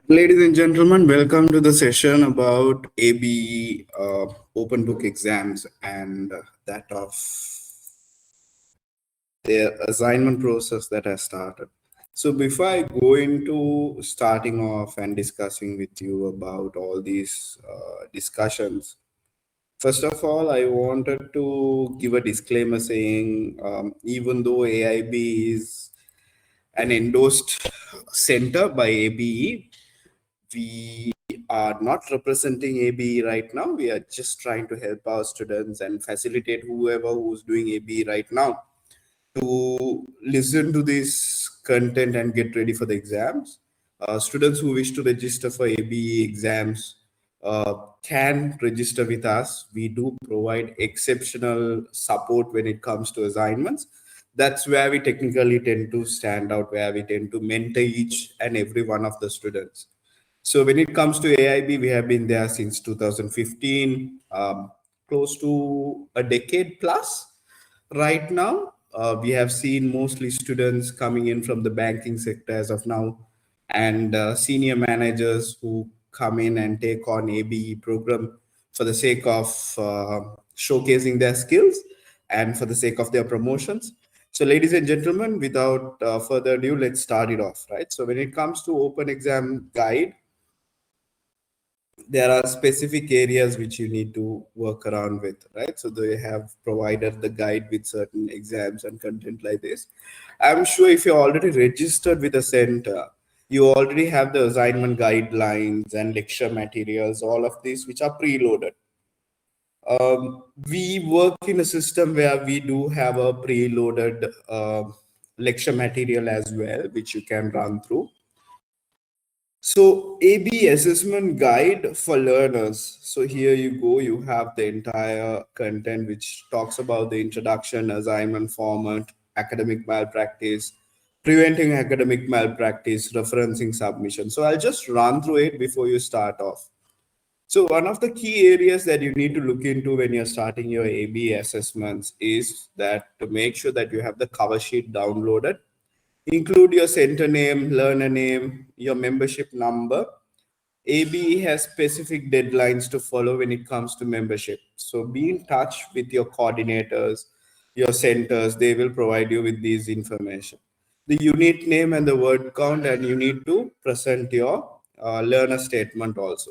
Ladies and gentlemen, welcome to the session about ABE open book exams and that of the assignment process that has started. So before I go into starting off and discussing with you about all these discussions, first of all, I wanted to give a disclaimer saying even though AIB is an endorsed center by ABE, we are not representing ABE right now. We are just trying to help our students and facilitate whoever who's doing ABE right now to listen to this content and get ready for the exams. Students who wish to register for ABE exams can register with us. We do provide exceptional support when it comes to assignments. That's where we technically tend to stand out, where we tend to mentor each and every one of the students. So when it comes to AIB, we have been there since 2015, close to a decade plus. Right now, we have seen mostly students coming in from the banking sector as of now, and senior managers who come in and take on ABE program for the sake of showcasing their skills and for the sake of their promotions. So, ladies and gentlemen, without further ado, let's start it off, right? So, when it comes to open exam guide, there are specific areas which you need to work around with, right? So they have provided the guide with certain exams and content like this. I'm sure if you're already registered with a center, you already have the assignment guidelines and lecture materials, all of these which are preloaded. We work in a system where we do have a preloaded lecture material as well, which you can run through. So AB assessment guide for learners. So here you go, you have the entire content which talks about the introduction, assignment format, academic malpractice, preventing academic malpractice, referencing submission. So I'll just run through it before you start off. So one of the key areas that you need to look into when you're starting your AB assessments is that to make sure that you have the cover sheet downloaded. Include your center name, learner name, your membership number. ABE has specific deadlines to follow when it comes to membership. So be in touch with your coordinators, your centers. They will provide you with these information. The unit name and the word count, and you need to present your learner statement also.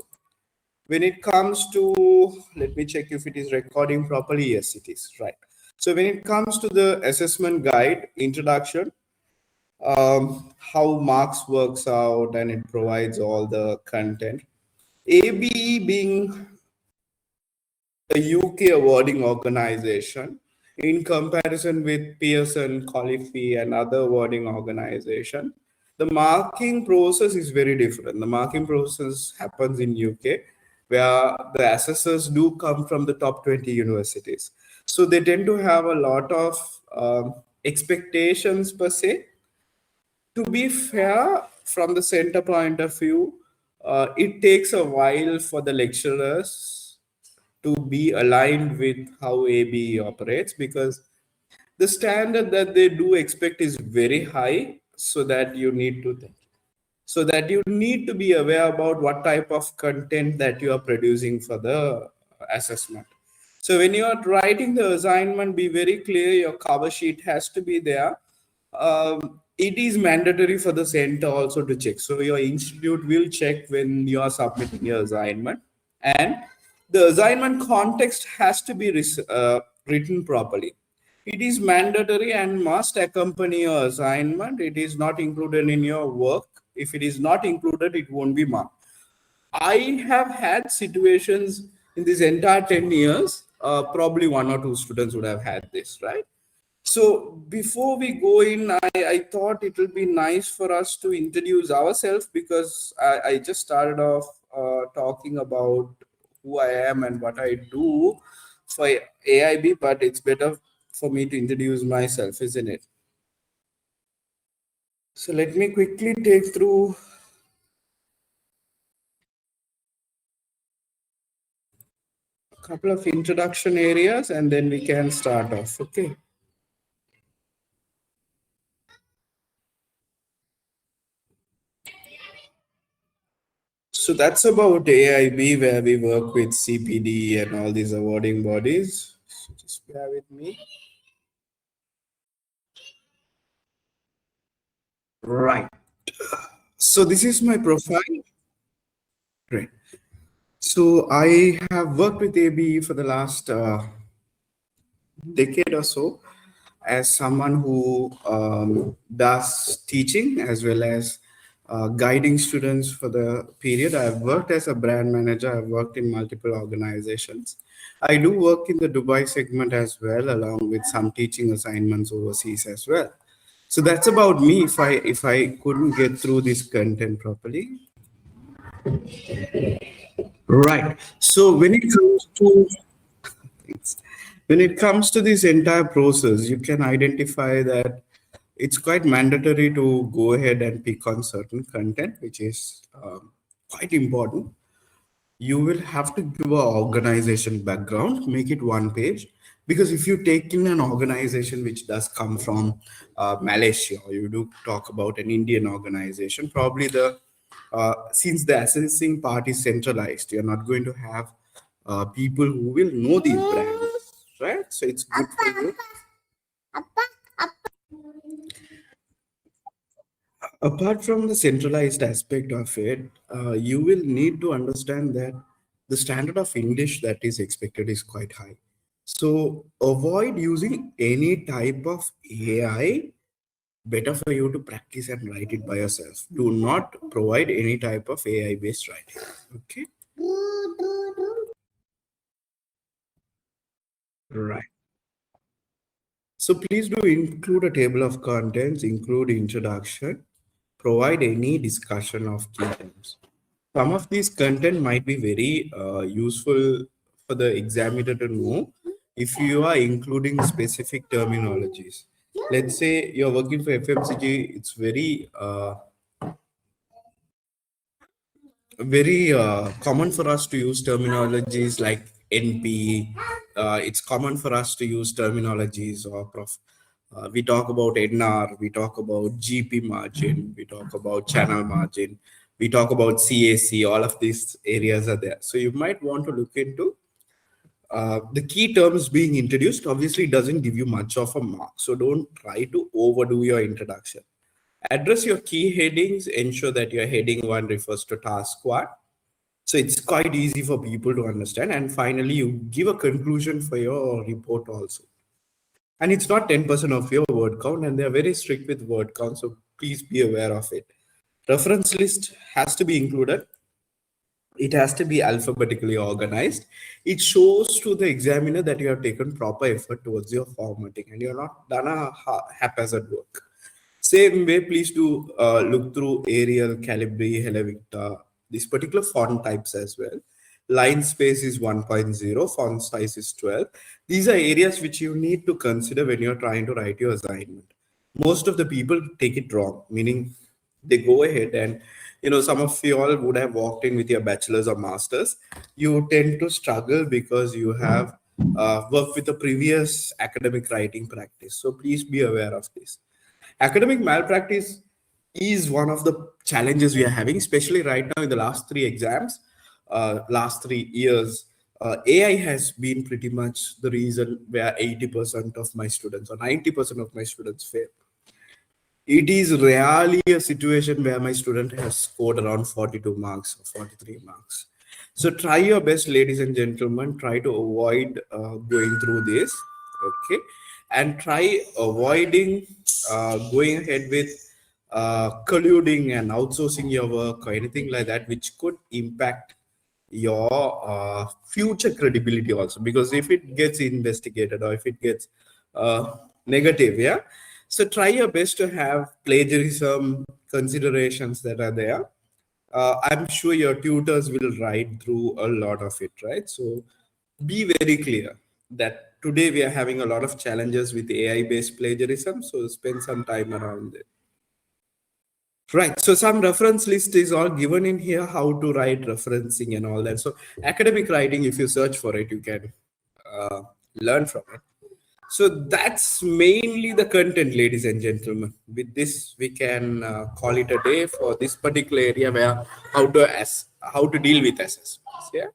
When it comes to, let me check if it is recording properly. Yes, it is, right. So when it comes to the assessment guide, introduction, how marks works out, and it provides all the content. ABE being a UK awarding organization in comparison with Pearson, Qualify, and other awarding organization, the marking process is very different. The marking process happens in UK, where the assessors do come from the top 20 universities. So they tend to have a lot of expectations per se. To be fair, from the center point of view, it takes a while for the lecturers to be aligned with how ABE operates, because the standard that they do expect is very high, so that you need to think. So that you need to be aware about what type of content that you are producing for the assessment. So when you are writing the assignment, be very clear, your cover sheet has to be there. It is mandatory for the center also to check. So your institute will check when you are submitting your assignment, and the assignment context has to be written properly. It is mandatory and must accompany your assignment. It is not included in your work. If it is not included, it won't be marked. I have had situations in this entire 10 years, probably one or two students would have had this, right? So before we go in, I thought it will be nice for us to introduce ourselves, because I just started off talking about who I am and what I do for AIB, but it's better for me to introduce myself, isn't it? So let me quickly take through a couple of introduction areas and then we can start off. Okay. So that's about AIB, where we work with CPD and all these awarding bodies. So just bear with me. Right. So this is my profile. Great. So I have worked with ABE for the last decade or so as someone who does teaching as well as guiding students for the period. I've worked as a brand manager. I've worked in multiple organizations. I do work in the Dubai segment as well, along with some teaching assignments overseas as well. So that's about me. If I couldn't get through this content properly, right. So when it comes to this entire process, you can identify that it's quite mandatory to go ahead and pick on certain content, which is quite important. You will have to give a organization background, make it one page, because if you take in an organization which does come from Malaysia, or you do talk about an Indian organization, probably the since the assessing part is centralized, you're not going to have people who will know these brands, right? So it's good for you. Apart from the centralized aspect of it, you will need to understand that the standard of English that is expected is quite high. So avoid using any type of AI. Better for you to practice and write it by yourself. Do not provide any type of AI based writing. Okay. Right. So please do include a table of contents, include introduction, provide any discussion of key terms. Some of these content might be very useful for the examiner to know if you are including specific terminologies. Let's say you're working for FMCG, it's very common for us to use terminologies like NP. It's common for us to use terminologies or we talk about NR, we talk about GP margin, we talk about channel margin, we talk about CAC. All of these areas are there. So you might want to look into the key terms being introduced. Obviously, it doesn't give you much of a mark. So don't try to overdo your introduction. Address your key headings, ensure that your heading one refers to task one. So it's quite easy for people to understand. And finally, you give a conclusion for your report also. And it's not 10% of your word count, and they're very strict with word count. So please be aware of it. Reference list has to be included. It has to be alphabetically organized. It shows to the examiner that you have taken proper effort towards your formatting and you're not done a haphazard work. Same way, please do look through Arial, Calibri, Helvetica, these particular font types as well. Line space is 1.0, font size is 12. These are areas which you need to consider when you're trying to write your assignment. Most of the people take it wrong, meaning they go ahead and some of you all would have walked in with your bachelor's or master's. You tend to struggle because you have worked with a previous academic writing practice. So please be aware of this. Academic malpractice is one of the challenges we are having, especially right now in the last three exams, last 3 years. AI has been pretty much the reason where 80% of my students or 90% of my students fail. It is rarely a situation where my student has scored around 42 marks or 43 marks. So try your best, ladies and gentlemen. Try to avoid going through this, okay? And try avoiding going ahead with colluding and outsourcing your work or anything like that, which could impact your future credibility also. Because if it gets investigated or if it gets negative, yeah, so try your best to have plagiarism considerations that are there. I'm sure your tutors will ride through a lot of it, right? So be very clear that today we are having a lot of challenges with AI based plagiarism. So spend some time around it. Right. So some reference list is all given in here, how to write referencing and all that. So academic writing, if you search for it, you can uh, learn from it. So that's mainly the content, ladies and gentlemen. With this, we can call it a day for this particular area where how to how to deal with assessments. Yeah.